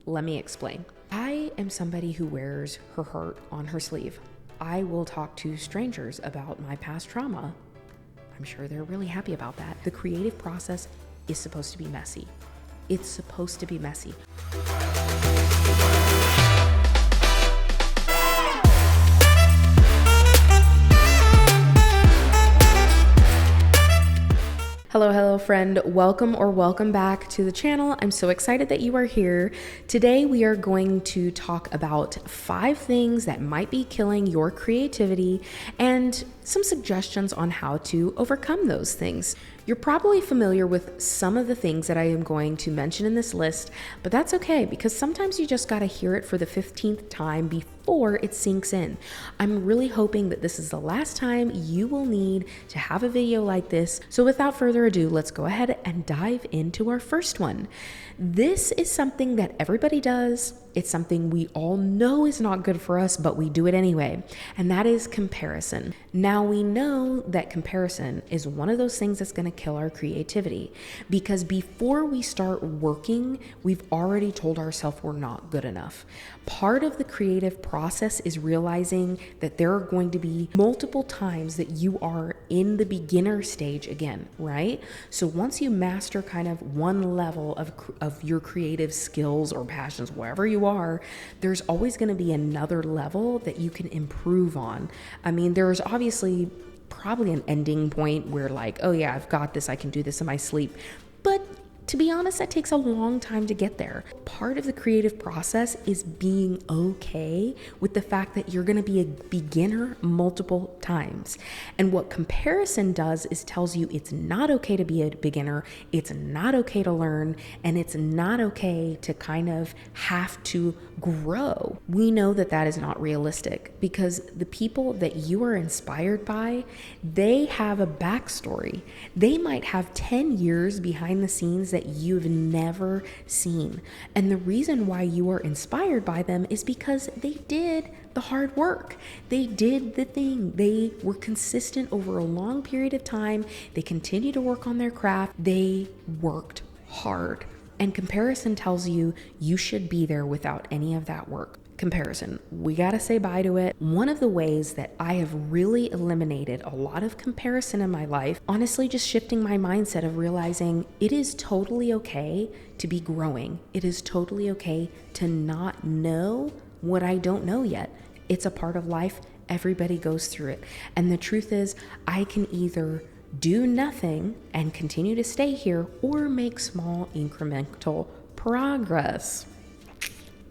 Let me explain. I am somebody who wears her heart on her sleeve. I will talk to strangers about my past trauma. I'm sure they're really happy about that. The creative process is supposed to be messy. It's supposed to be messy. Hello friend, welcome back to the channel. I'm so excited that you are here. Today we are going to talk about 5 things that might be killing your creativity and some suggestions on how to overcome those things. You're probably familiar with some of the things that I am going to mention in this list, but that's okay because sometimes you just gotta hear it for the 15th time before it sinks in. I'm really hoping that this is the last time you will need to have a video like this. So without further ado, let's go ahead and dive into our first one. This is something that everybody does. It's something we all know is not good for us, but we do it anyway, and that is comparison. Now we know that comparison is one of those things that's gonna kill our creativity because before we start working, we've already told ourselves we're not good enough. Part of the creative process is realizing that there are going to be multiple times that you are in the beginner stage again, right? So once you master kind of one level of your creative skills or passions, wherever you are, there's always going to be another level that you can improve on. I mean, there's obviously probably an ending point where like, oh yeah, I've got this, I can do this in my sleep. But to be honest, that takes a long time to get there. Part of the creative process is being okay with the fact that you're going to be a beginner multiple times. And what comparison does is tells you it's not okay to be a beginner, it's not okay to learn, and it's not okay to kind of have to grow. We know that that is not realistic because the people that you are inspired by, they have a backstory. They might have 10 years behind the scenes that you've never seen. And the reason why you are inspired by them is because they did the hard work. They did the thing. They were consistent over a long period of time. They continued to work on their craft. They worked hard. And comparison tells you you should be there without any of that work. Comparison, we gotta say bye to it. One of the ways that I have really eliminated a lot of comparison in my life, honestly, just shifting my mindset of realizing it is totally okay to be growing. It is totally okay to not know what I don't know yet. It's a part of life. Everybody goes through it. And the truth is, I can either do nothing and continue to stay here or make small incremental progress.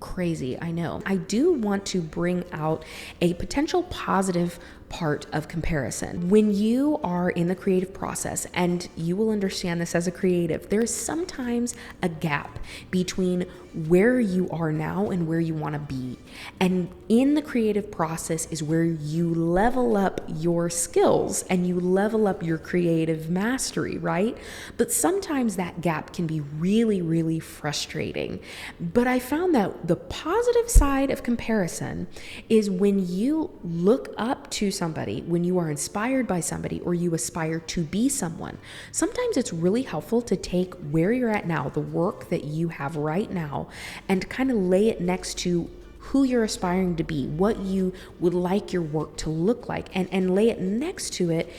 Crazy, I know. I do want to bring out a potential positive part of comparison. When you are in the creative process, and you will understand this as a creative, there's sometimes a gap between where you are now and where you want to be. And in the creative process is where you level up your skills and you level up your creative mastery, right? But sometimes that gap can be really, really frustrating. But I found that the positive side of comparison is when you look up to somebody, when you are inspired by somebody, or you aspire to be someone. Sometimes it's really helpful to take where you're at now, the work that you have right now, and kind of lay it next to who you're aspiring to be, what you would like your work to look like, and lay it next to it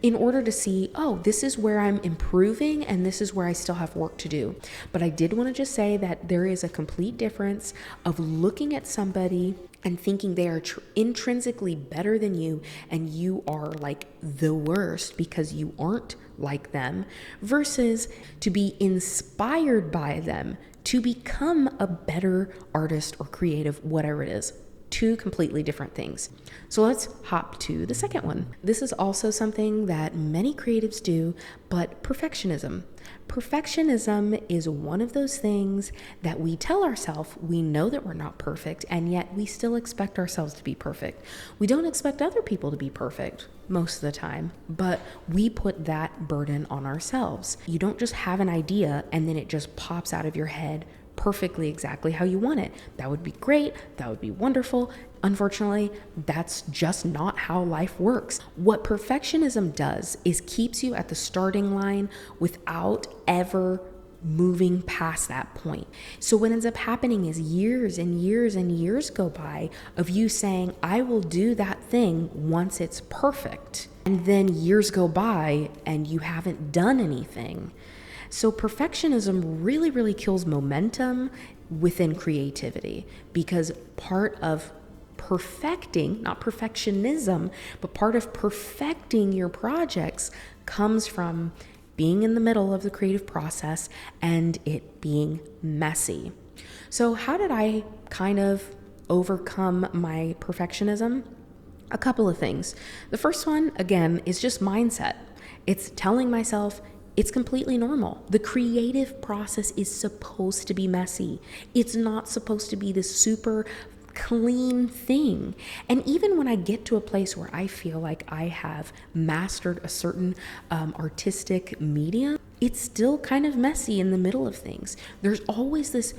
in order to see, oh, this is where I'm improving and this is where I still have work to do. But I did want to just say that there is a complete difference of looking at somebody and thinking they are intrinsically better than you and you are like the worst because you aren't like them, versus to be inspired by them to become a better artist or creative, whatever it is. 2 completely different things. So let's hop to the second one. This is also something that many creatives do, but perfectionism. Perfectionism is one of those things that we tell ourselves we know that we're not perfect, and yet we still expect ourselves to be perfect. We don't expect other people to be perfect most of the time, but we put that burden on ourselves. You don't just have an idea and then it just pops out of your head perfectly exactly how you want it. That would be great. That would be wonderful. Unfortunately, that's just not how life works. What perfectionism does is keeps you at the starting line without ever moving past that point. So what ends up happening is years and years and years go by of you saying, I will do that thing once it's perfect. And then years go by and you haven't done anything. So perfectionism really, really kills momentum within creativity, because part of perfecting, not perfectionism, but part of perfecting your projects comes from being in the middle of the creative process and it being messy. So how did I kind of overcome my perfectionism? A couple of things. The first one, again, is just mindset. It's telling myself it's completely normal. The creative process is supposed to be messy. It's not supposed to be this super clean thing. And even when I get to a place where I feel like I have mastered a certain artistic medium, it's still kind of messy in the middle of things. There's always this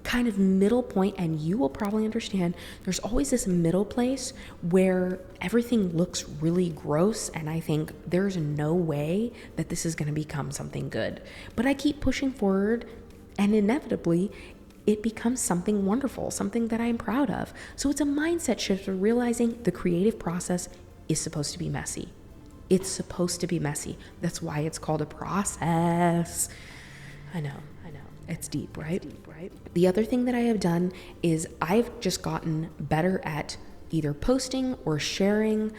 kind of middle point, and you will probably understand there's always this middle place where everything looks really gross, and I think there's no way that this is going to become something good. But I keep pushing forward, and inevitably it becomes something wonderful, something that I'm proud of. So it's a mindset shift of realizing the creative process is supposed to be messy. It's supposed to be messy. That's why it's called a process. I know. It's deep, right? The other thing that I have done is I've just gotten better at either posting or sharing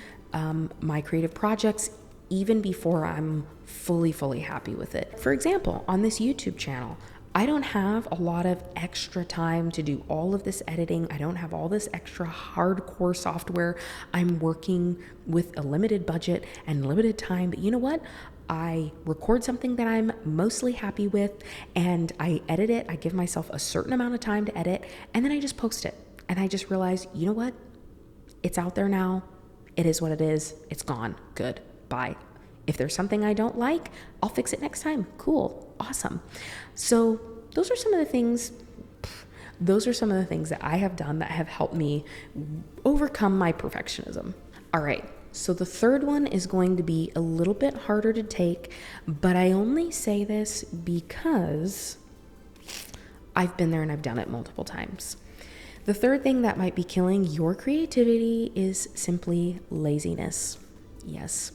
my creative projects even before I'm fully happy with it. For example, on this YouTube channel, I don't have a lot of extra time to do all of this editing. I don't have all this extra hardcore software. I'm working with a limited budget and limited time. But you know what? I record something that I'm mostly happy with and I edit it. I give myself a certain amount of time to edit and then I just post it. And I just realized, you know what? It's out there now. It is what it is. It's gone. Good. Bye. If there's something I don't like, I'll fix it next time. Cool. Awesome. So those are some of the things that I have done that have helped me overcome my perfectionism. All right. So the third one is going to be a little bit harder to take, but I only say this because I've been there and I've done it multiple times. The third thing that might be killing your creativity is simply laziness. Yes.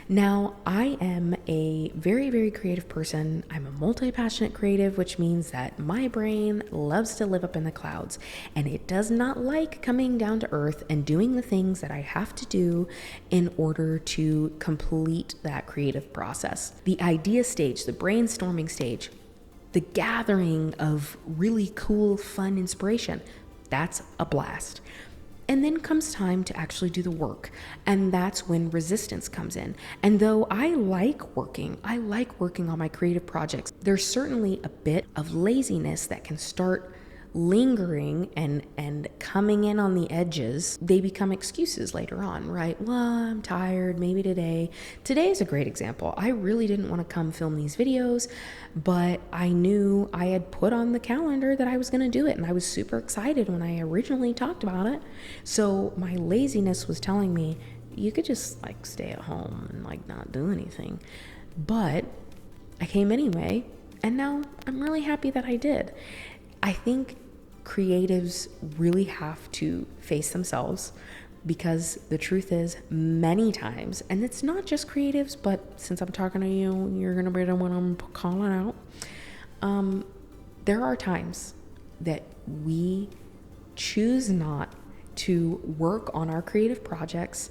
Now, I am a very creative person. I'm a multi-passionate creative, which means that my brain loves to live up in the clouds, and it does not like coming down to earth and doing the things that I have to do in order to complete that creative process. The idea stage, the brainstorming stage, the gathering of really cool, fun inspiration, that's a blast. And then comes time to actually do the work. And that's when resistance comes in. And though I like working on my creative projects, there's certainly a bit of laziness that can start lingering and coming in on the edges. They become excuses later on, right? Well, I'm tired, maybe today. Today is a great example. I really didn't want to come film these videos, but I knew I had put on the calendar that I was going to do it, and I was super excited when I originally talked about it. So my laziness was telling me, you could just stay at home and not do anything. But I came anyway, and now I'm really happy that I did. I think creatives really have to face themselves, because the truth is many times, and it's not just creatives, but since I'm talking to you, you're going to be the one I'm calling out. There are times that we choose not to work on our creative projects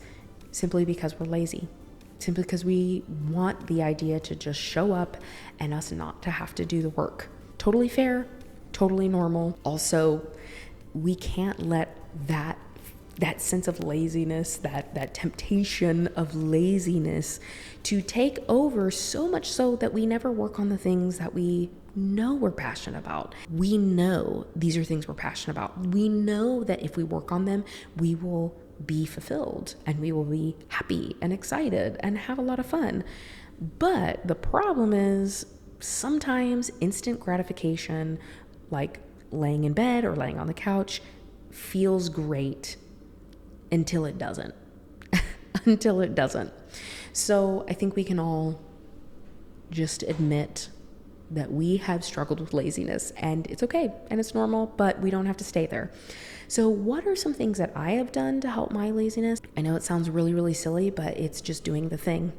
simply because we're lazy, simply because we want the idea to just show up and us not to have to do the work. Totally fair. Totally normal. Also, we can't let that sense of laziness, that temptation of laziness to take over, so much so that we never work on the things that we know we're passionate about. We know these are things we're passionate about. We know that if we work on them, we will be fulfilled and we will be happy and excited and have a lot of fun. But the problem is sometimes instant gratification, like laying in bed or laying on the couch, feels great until it doesn't. Until it doesn't. So I think we can all just admit that we have struggled with laziness, and it's okay and it's normal, but we don't have to stay there. So what are some things that I have done to help my laziness? I know it sounds really, really silly, but it's just doing the thing.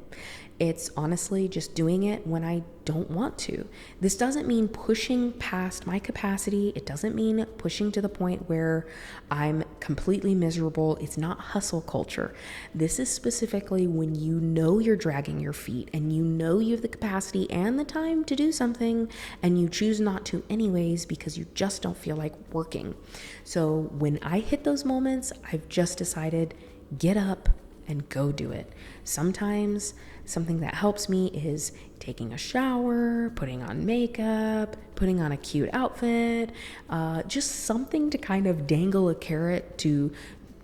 It's honestly just doing it when I don't want to. This doesn't mean pushing past my capacity. It doesn't mean pushing to the point where I'm completely miserable. It's not hustle culture. This is specifically when you know you're dragging your feet and you know you have the capacity and the time to do something and you choose not to anyways because you just don't feel like working. So when I hit those moments, I've just decided, get up and go do it. Sometimes something that helps me is taking a shower, putting on makeup, putting on a cute outfit, just something to kind of dangle a carrot to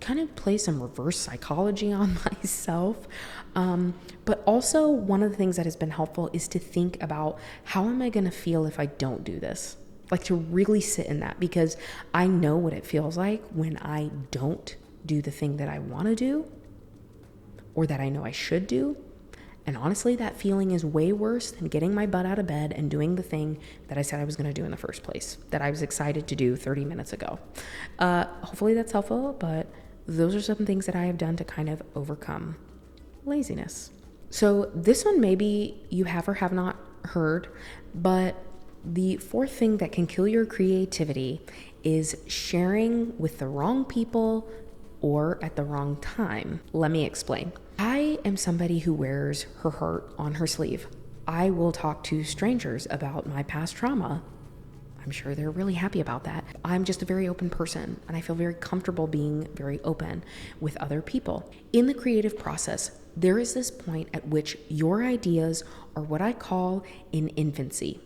kind of play some reverse psychology on myself. But also one of the things that has been helpful is to think about, how am I going to feel if I don't do this? Like to really sit in that, because I know what it feels like when I don't do the thing that I want to do or that I know I should do. And honestly, that feeling is way worse than getting my butt out of bed and doing the thing that I said I was going to do in the first place, that I was excited to do 30 minutes ago. Hopefully that's helpful, but those are some things that I have done to kind of overcome laziness. So this one maybe you have or have not heard, but the fourth thing that can kill your creativity is sharing with the wrong people or at the wrong time. Let me explain. I am somebody who wears her heart on her sleeve. I will talk to strangers about my past trauma. I'm sure they're really happy about that. I'm just a very open person, and I feel very comfortable being very open with other people. In the creative process, there is this point at which your ideas are what I call in infancy.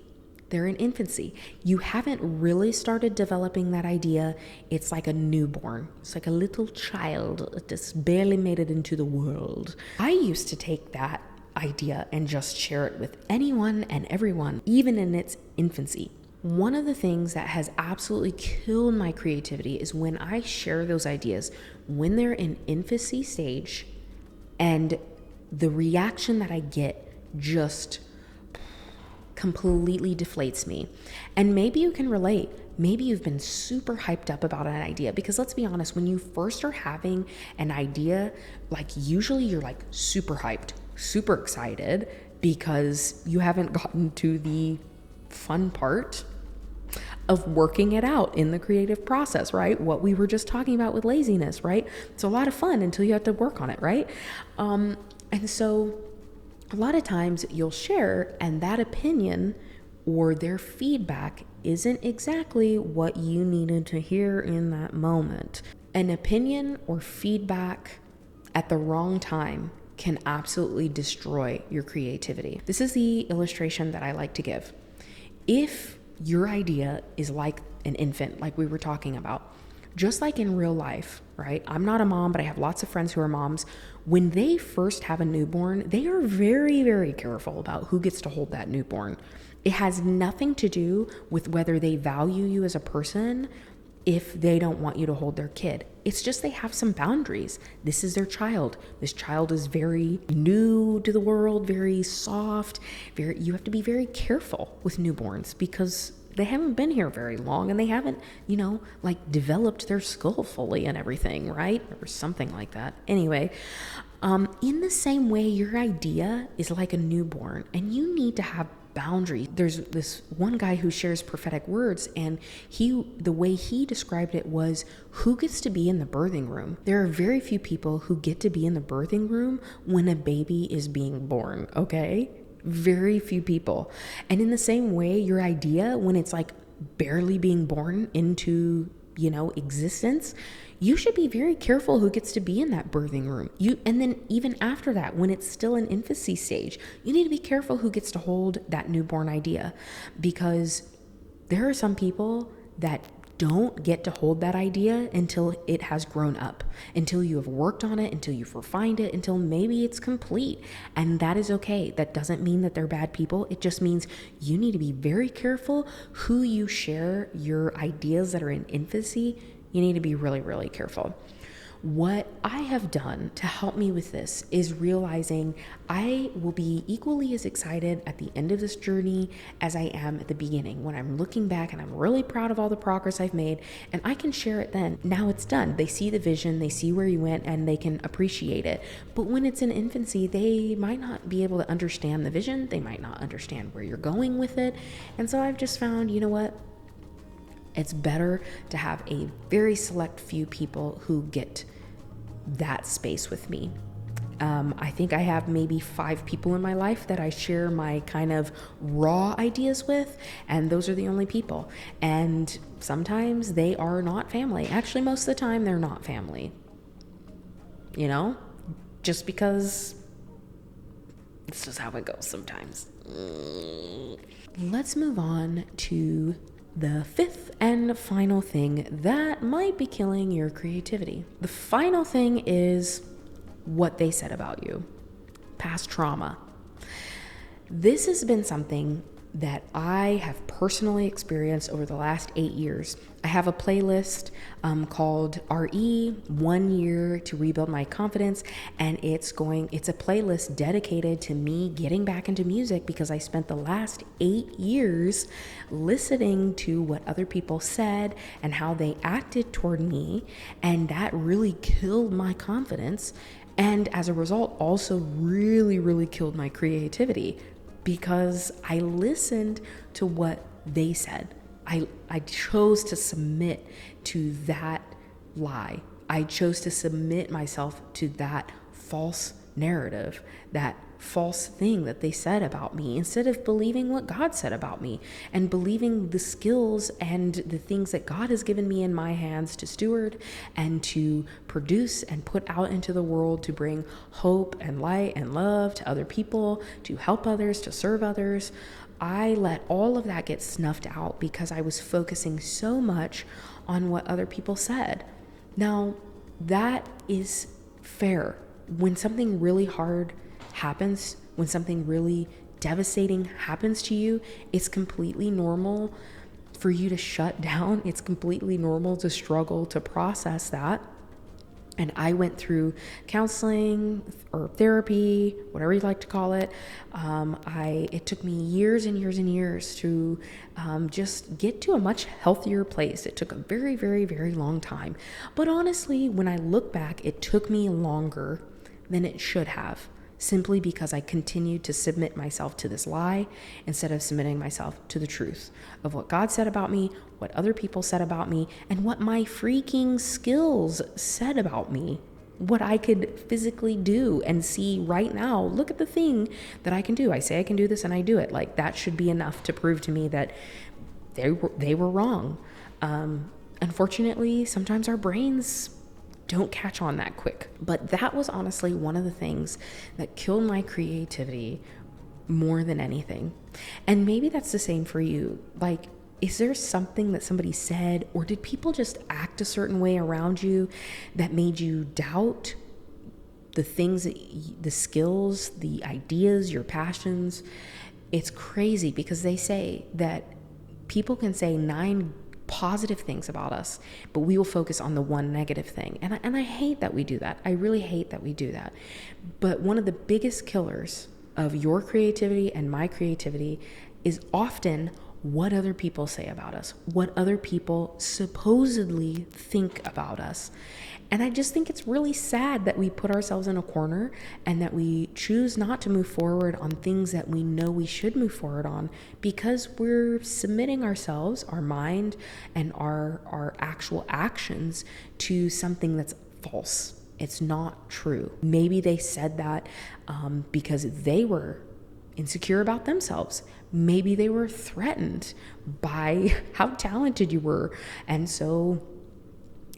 They're in infancy. You haven't really started developing that idea. It's like a newborn. It's like a little child that just barely made it into the world. I used to take that idea and just share it with anyone and everyone, even in its infancy. One of the things that has absolutely killed my creativity is when I share those ideas when they're in infancy stage, and the reaction that I get just completely deflates me. And maybe you can relate. Maybe you've been super hyped up about an idea, because let's be honest, when you first are having an idea, like usually you're like super hyped, super excited, because you haven't gotten to the fun part of working it out in the creative process, right? What we were just talking about with laziness, right? It's a lot of fun until you have to work on it, right? And so a lot of times you'll share, and that opinion or their feedback isn't exactly what you needed to hear in that moment. An opinion or feedback at the wrong time can absolutely destroy your creativity. This is the illustration that I like to give. If your idea is like an infant, like we were talking about, just like in real life, right? I'm not a mom, but I have lots of friends who are moms. When they first have a newborn, they are very, very careful about who gets to hold that newborn. It has nothing to do with whether they value you as a person if they don't want you to hold their kid. It's just they have some boundaries. This is their child. This child is very new to the world, very soft. You have to be very careful with newborns because they haven't been here very long and they haven't, like developed their skull fully and everything, right? Or something like that. Anyway, in the same way, your idea is like a newborn and you need to have boundaries. There's this one guy who shares prophetic words, and the way he described it was, who gets to be in the birthing room? There are very few people who get to be in the birthing room when a baby is being born, okay? Very few people. And in the same way, your idea, when it's like barely being born into, existence, you should be very careful who gets to be in that birthing room. And then even after that, when it's still in infancy stage, you need to be careful who gets to hold that newborn idea, because there are some people that don't get to hold that idea until it has grown up, until you have worked on it, until you've refined it, until maybe it's complete. And that is okay. That doesn't mean that they're bad people. It just means you need to be very careful who you share your ideas that are in infancy. You need to be really, really careful. What I have done to help me with this is realizing I will be equally as excited at the end of this journey as I am at the beginning, when I'm looking back and I'm really proud of all the progress I've made, and I can share it then. Now it's done. They see the vision, they see where you went, and they can appreciate it. But when it's in infancy, they might not be able to understand the vision. They might not understand where you're going with it. And so I've just found, you know what? It's better to have a very select few people who get that space with me. I think I have maybe 5 people in my life that I share my kind of raw ideas with, and those are the only people. And sometimes they are not family. Actually, most of the time they're not family. You know, just because it's just how it goes sometimes. Let's move on to the 5th and final thing that might be killing your creativity. The final thing is what they said about you. Past trauma. This has been something that I have personally experienced over the last 8 years. I have a playlist called RE 1 Year to Rebuild My Confidence, and it's a playlist dedicated to me getting back into music because I spent the last 8 years listening to what other people said and how they acted toward me, and that really killed my confidence, and as a result also really, really killed my creativity, because I listened to what they said. I chose to submit to that lie. I chose to submit myself to that false narrative, that false thing that they said about me, instead of believing what God said about me and believing the skills and the things that God has given me in my hands to steward and to produce and put out into the world to bring hope and light and love to other people, to help others, to serve others. I let all of that get snuffed out because I was focusing so much on what other people said. Now, that is fair. When something really hard happens, when something really devastating happens to you, it's completely normal for you to shut down. It's completely normal to struggle to process that. And I went through counseling or therapy, whatever you like to call it. It took me years and years and years to just get to a much healthier place. It took a very, very, very long time. But honestly, when I look back, it took me longer than it should have, simply because I continued to submit myself to this lie instead of submitting myself to the truth of what God said about me, what other people said about me, and what my freaking skills said about me, what I could physically do and see right now. Look at the thing that I can do. I say I can do this and I do it. Like, that should be enough to prove to me that they were wrong. Unfortunately, sometimes our brains don't catch on that quick. But that was honestly one of the things that killed my creativity more than anything. And maybe that's the same for you. Like, is there something that somebody said, or did people just act a certain way around you that made you doubt the things, the skills, the ideas, your passions? It's crazy because they say that people can say 9 positive things about us, but we will focus on the one negative thing. And I hate that we do that. I really hate that we do that. But one of the biggest killers of your creativity and my creativity is often what other people say about us, what other people supposedly think about us. And I just think it's really sad that we put ourselves in a corner and that we choose not to move forward on things that we know we should move forward on because we're submitting ourselves, our mind, and our actual actions to something that's false. It's not true. Maybe they said that because they were insecure about themselves. Maybe they were threatened by how talented you were. And so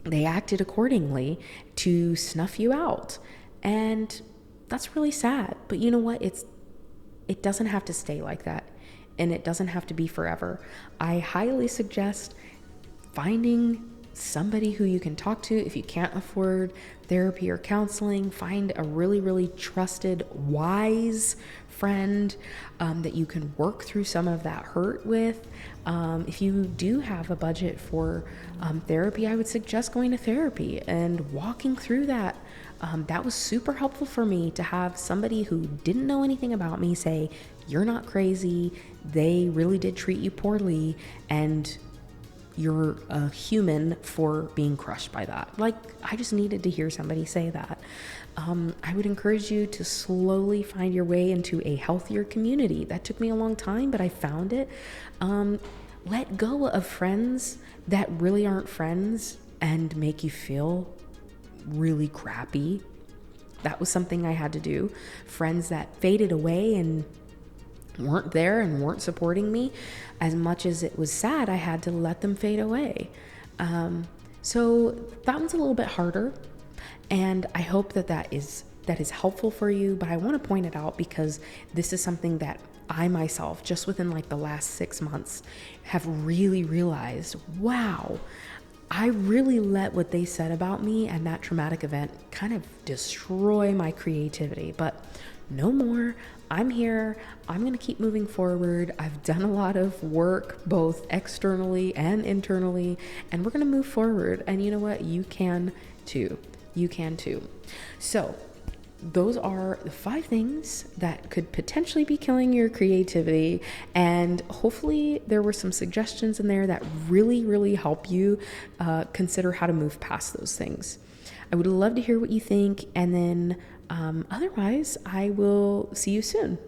they acted accordingly to snuff you out. And that's really sad. But you know what? It doesn't have to stay like that. And it doesn't have to be forever. I highly suggest finding somebody who you can talk to. If you can't afford therapy or counseling, find a really, really trusted, wise friend that you can work through some of that hurt with. If you do have a budget for therapy, I would suggest going to therapy and walking through that. That was super helpful for me to have somebody who didn't know anything about me say, you're not crazy, they really did treat you poorly, and you're a human for being crushed by that. Like, I just needed to hear somebody say that. I would encourage you to slowly find your way into a healthier community. That took me a long time, but I found it. Let go of friends that really aren't friends and make you feel really crappy. That was something I had to do. Friends that faded away and weren't there and weren't supporting me. As much as it was sad, I had to let them fade away. So that one's a little bit harder, and I hope that is helpful for you. But I want to point it out because this is something that I myself, just within like the last 6 months, have really realized, wow, I really let what they said about me and that traumatic event kind of destroy my creativity. But no more. I'm here. I'm going to keep moving forward. I've done a lot of work, both externally and internally, and we're going to move forward. And you know what? You can too. You can too. So those are the 5 things that could potentially be killing your creativity. And hopefully there were some suggestions in there that really, really help you consider how to move past those things. I would love to hear what you think. And then otherwise, I will see you soon.